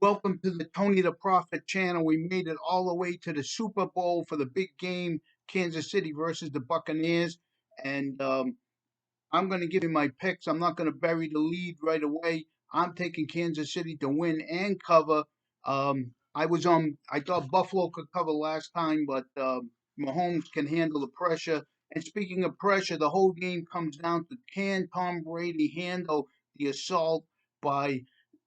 Welcome to the Tony the Prophet channel. We made it all the way to the Super Bowl for the big game, Kansas City versus the Buccaneers. And I'm going to give you my picks. I'm not going to bury the lead right away. I'm taking Kansas City to win and cover. I thought Buffalo could cover last time, but Mahomes can handle the pressure. And speaking of pressure, the whole game comes down to can Tom Brady handle the assault by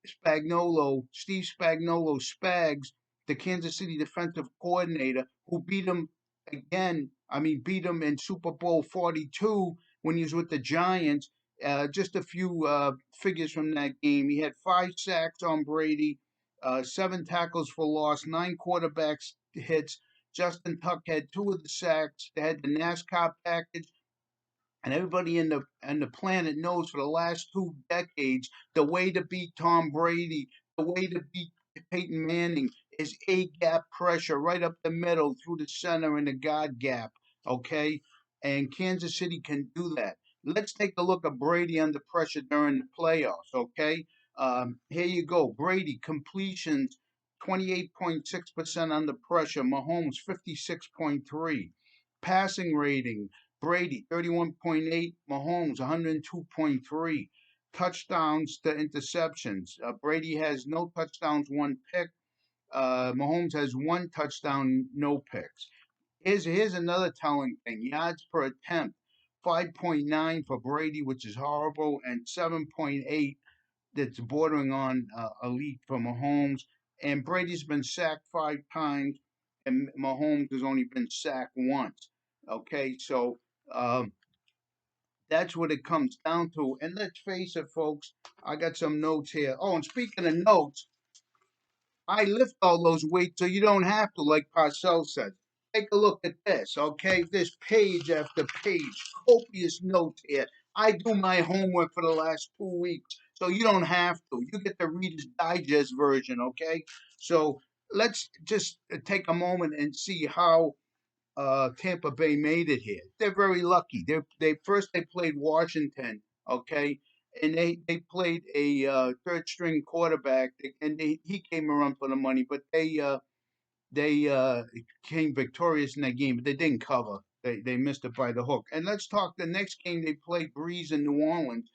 Steve Spagnuolo, Spags, the Kansas City defensive coordinator, who beat him again. I mean, beat him in Super Bowl 42 when he was with the Giants. Just a few figures from that game. He had 5 sacks on Brady, 7 tackles for loss, 9 quarterbacks hits. Justin Tuck had 2 of the sacks. They had the NASCAR package, and everybody in the planet knows for the last 2 decades the way to beat Tom Brady, the way to beat Peyton Manning is A gap pressure right up the middle through the center and the guard gap. Okay, and Kansas City can do that. Let's take a look at Brady under pressure during the playoffs. Okay, here you go. Brady completions 28.6% under pressure. Mahomes 56.3. Passing rating Brady 31.8, Mahomes 102.3. Touchdowns to interceptions. Brady has no touchdowns, 1 pick. Mahomes has 1 touchdown, no picks. Here's another telling thing: yards per attempt, 5.9 for Brady, which is horrible, and 7.8 that's bordering on elite for Mahomes. And Brady's been sacked 5 times, and Mahomes has only been sacked once. Okay, so um, that's what it comes down to. And let's face it, folks, I got some notes here. Oh, and speaking of notes, I lift all those weights so you don't have to, like Parcells said. Take a look at this, okay? This page after page, copious notes here. I do my homework for the last 2 weeks, so you don't have to. You get the Reader's Digest version, okay? So let's just take a moment and see how Tampa Bay made it here. They're very lucky. They played Washington, okay, and they played a third string quarterback, and he came around for the money, but they came victorious in that game, but they didn't cover. They missed it by the hook. And let's talk the next game they played Breeze in New Orleans.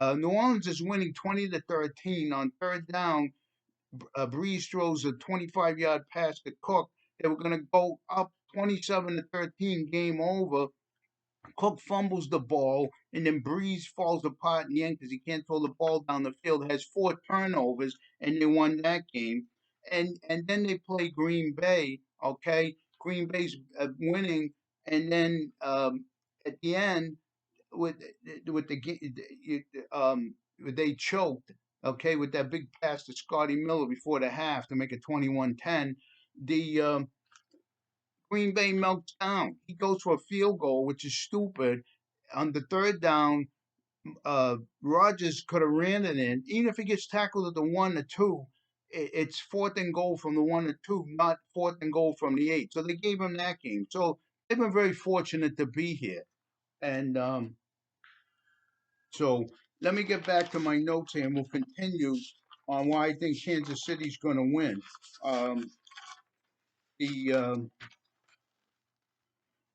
New Orleans is winning 20-13 on third down. Breeze throws a 25-yard pass to Cook. They were going to go up 27-13, game over. Cook fumbles the ball, and then Breeze falls apart in the end because he can't throw the ball down the field. Has 4 turnovers, and they won that game. And then they play Green Bay. Okay, Green Bay's winning, and then at the end with with the they choked, okay, with that big pass to Scotty Miller before the half to make it 21-10. The Green Bay melts down. He goes for a field goal, which is stupid. On the third down, Rogers could have ran it in. Even if he gets tackled at the 1 or 2, it's fourth and goal from the 1 or 2, not fourth and goal from the 8. So they gave him that game. So they've been very fortunate to be here. And so let me get back to my notes here, and we'll continue on why I think Kansas City's going to win. Um, the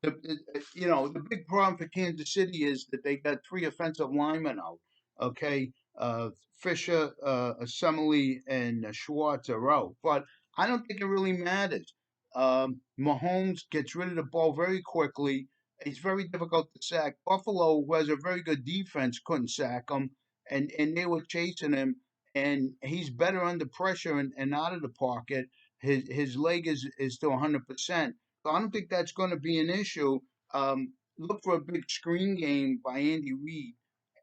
the big problem for Kansas City is that they got 3 offensive linemen out. Okay, Fisher, Assembly, and Schwartz are out, but I don't think it really matters. Mahomes gets rid of the ball very quickly. It's very difficult to sack. Buffalo, who has a very good defense, couldn't sack him, and they were chasing him. And he's better under pressure and out of the pocket. His leg is still 100%. So I don't think that's going to be an issue. Look for a big screen game by Andy Reid.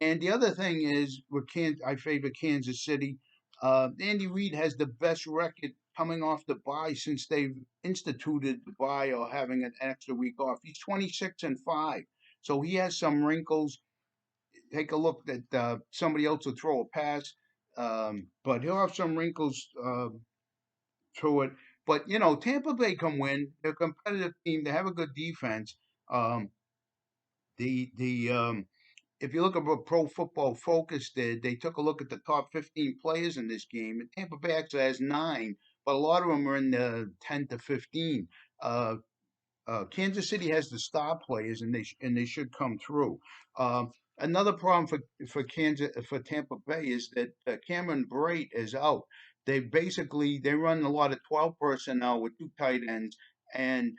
And the other thing is, I favor Kansas City. Andy Reid has the best record coming off the bye since they've instituted the bye or having an extra week off. He's 26-5, so he has some wrinkles. Take a look at somebody else will throw a pass, but he'll have some wrinkles to it. But Tampa Bay can win. They're a competitive team. They have a good defense. Um, the if you look at what Pro Football Focus did, they took a look at the top 15 players in this game. And Tampa Bay actually has nine, but a lot of them are in the 10 to 15. Uh, Kansas City has the star players, and they should come through. Another problem for Tampa Bay is that Cameron Brate is out. They run a lot of 12 personnel with two tight ends, and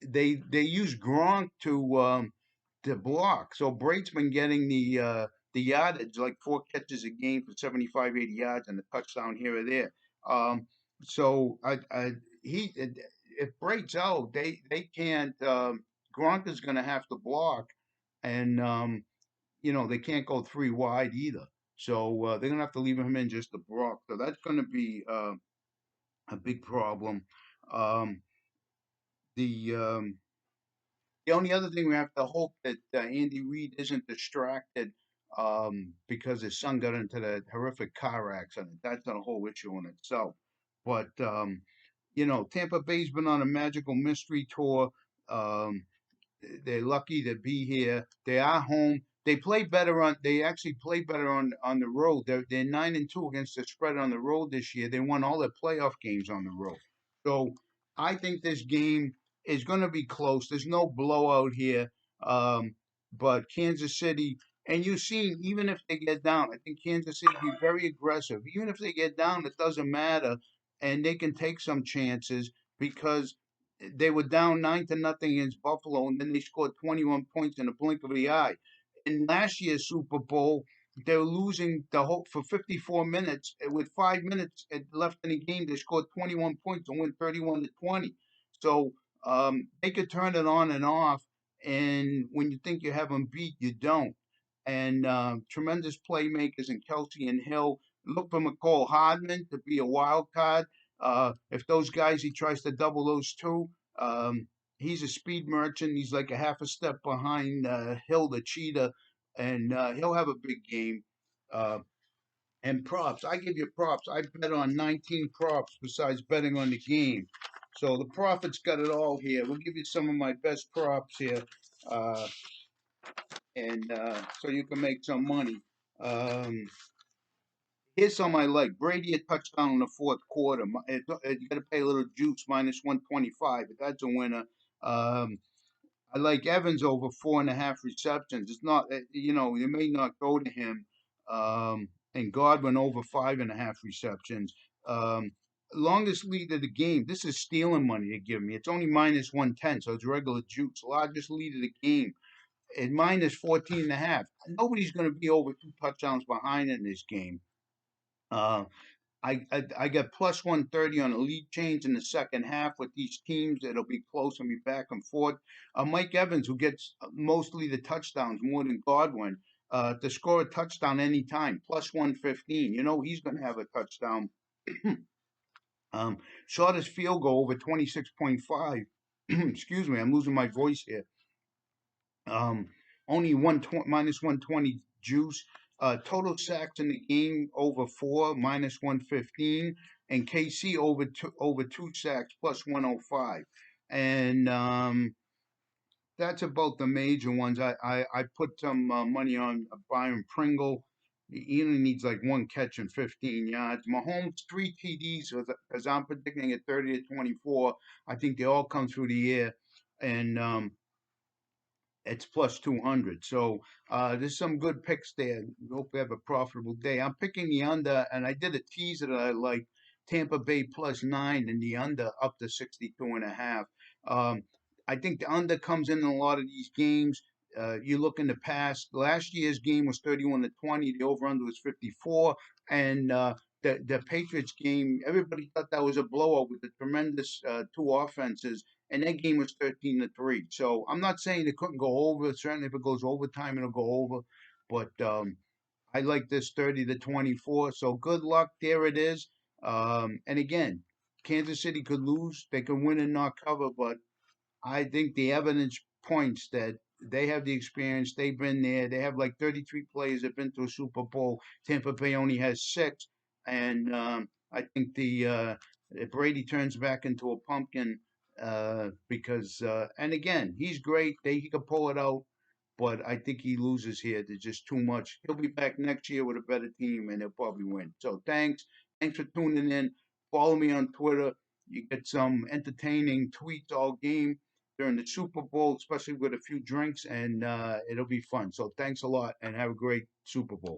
they use Gronk to block. So Brate's been getting the yardage, like 4 catches a game for 75, 80 yards and a touchdown here or there. Um, so he if Brate's out, they can't. Gronk is going to have to block, and they can't go three wide either. So they're going to have to leave him in just to block. So that's going to be a big problem. Um, the The only other thing we have to hope that Andy Reid isn't distracted because his son got into that horrific car accident. That's a whole issue in itself. But Tampa Bay's been on a magical mystery tour. Um, they're lucky to be here. They are home. They actually play better on the road. They're 9-2 against the spread on the road this year. They won all their playoff games on the road. So I think this game is going to be close. There's no blowout here. But Kansas City, and you've seen, even if they get down, I think Kansas City be very aggressive. Even if they get down, it doesn't matter, and they can take some chances because they were down 9-0 against Buffalo, and then they scored 21 points in a blink of the eye. In last year's Super Bowl, they were losing the hope for 54 minutes. With 5 minutes left in the game, they scored 21 points and went 31-20. So they could turn it on and off. And when you think you have them beat, you don't. And tremendous playmakers in Kelsey and Hill. Look for McCole Hardman to be a wild card. If those guys he tries to double those two, he's a speed merchant. He's like a half a step behind Hill, the cheetah, and he'll have a big game. Uh, and props, I give you props. I bet on 19 props besides betting on the game. So the Prophet's got it all here. We'll give you some of my best props here, and so you can make some money. Um, Here's some I like. Brady a touchdown in the fourth quarter. You got to pay a little juice, minus 125. But that's a winner. Um, I like Evans over 4.5 receptions. It's not, you may not go to him. And Godwin over 5.5 receptions. Longest lead of the game. This is stealing money to give me. It's only minus 110, so it's regular juice. Largest lead of the game at minus 14.5. Nobody's going to be over 2 touchdowns behind in this game. Uh, I got plus 130 on the lead change in the second half with these teams. It'll be close and be back and forth. Mike Evans, who gets mostly the touchdowns more than Godwin, to score a touchdown anytime, plus 115. He's going to have a touchdown. Shortest field goal over 26.5. Excuse me, I'm losing my voice here. Um, Only 120 juice. Total sacks in the game over 4 minus 115, and KC over two sacks plus 105. And that's about the major ones. I put some money on Byron Pringle. He only needs like one catch and 15 yards. Mahomes 3 TDs as I'm predicting at 30-24. I think they all come through the air, and it's plus 200. So there's some good picks there. Hope you have a profitable day. I'm picking the under, and I did a teaser that I like Tampa Bay plus 9 and the under up to 62.5. I think the under comes in a lot of these games. You look in the past, last year's game was 31-20. The over under was 54. And the Patriots game, everybody thought that was a blowout with the tremendous two offenses, and that game was 13-3. So I'm not saying it couldn't go over. Certainly, if it goes overtime, it'll go over. But I like this 30-24. So good luck. There it is. And again, Kansas City could lose. They could win and not cover. But I think the evidence points that they have the experience. They've been there. They have like 33 players that have been to a Super Bowl. Tampa Bay only has 6. And I think if Brady turns back into a pumpkin, because and again, he's great. He can pull it out. but I think he loses here. There's just too much. He'll be back next year with a better team, and he'll probably win. So thanks for tuning in. Follow me on Twitter. You get some entertaining tweets all game during the Super Bowl, especially with a few drinks, and it'll be fun. So thanks a lot, and have a great Super Bowl.